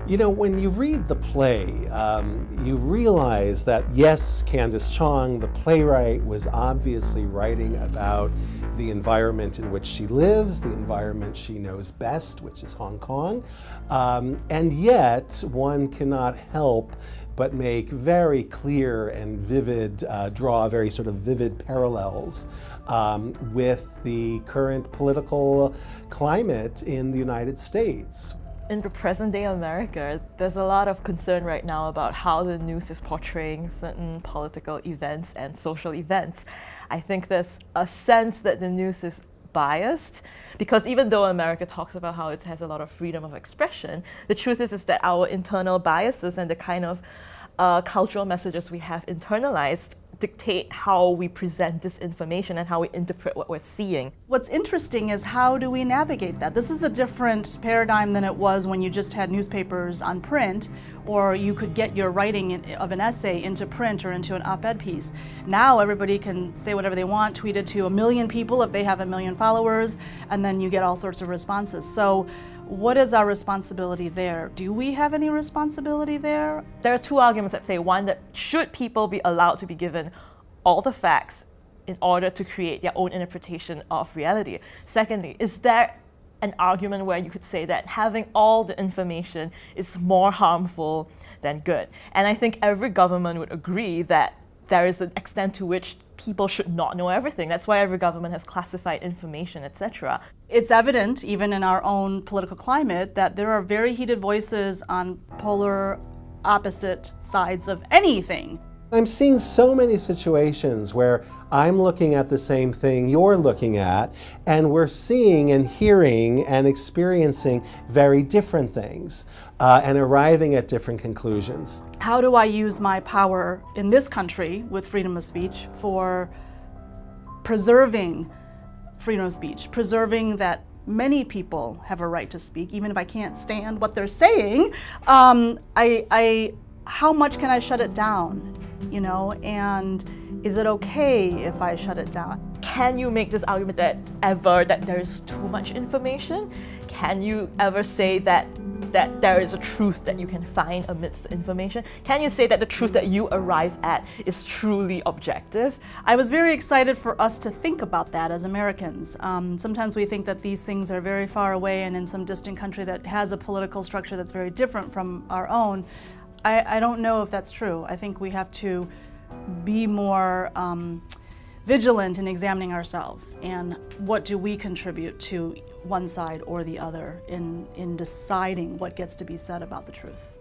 You know, when you read the play, you realize that yes, Candace Chong, the playwright, was obviously writing about the environment in which she lives, the environment she knows best, which is Hong Kong. And yet, one cannot help but make very clear and vivid, draw very sort of vivid parallels with the current political climate in the United States. In the present day America, there's a lot of concern right now about how the news is portraying certain political events and social events. I think there's a sense that the news is biased, because even though America talks about how it has a lot of freedom of expression, the truth is that our internal biases and the kind of cultural messages we have internalized dictate how we present this information and how we interpret what we're seeing. What's interesting is how do we navigate that? This is a different paradigm than it was when you just had newspapers on print, or you could get your writing of an essay into print or into an op-ed piece. Now everybody can say whatever they want, tweet it to 1 million people if they have 1 million followers, and then you get all sorts of responses. So what is our responsibility there? Do we have any responsibility there? There are two arguments at play. One, that should people be allowed to be given all the facts in order to create their own interpretation of reality? Secondly, is there an argument where you could say that having all the information is more harmful than good? And I think every government would agree that there is an extent to which people should not know everything. That's why every government has classified information, etc. It's evident, even in our own political climate, that there are very heated voices on polar opposite sides of anything. I'm seeing so many situations where I'm looking at the same thing you're looking at, and we're seeing and hearing and experiencing very different things and arriving at different conclusions. How do I use my power in this country with freedom of speech for preserving freedom of speech, preserving that many people have a right to speak, even if I can't stand what they're saying? How much can I shut it down? You know, and is it okay if I shut it down? Can you make this argument that there's too much information? Can you ever say that there is a truth that you can find amidst the information? Can you say that the truth that you arrive at is truly objective? I was very excited for us to think about that as Americans. Sometimes we think that these things are very far away and in some distant country that has a political structure that's very different from our own. I don't know if that's true. I think we have to be more vigilant in examining ourselves and what do we contribute to one side or the other in deciding what gets to be said about the truth.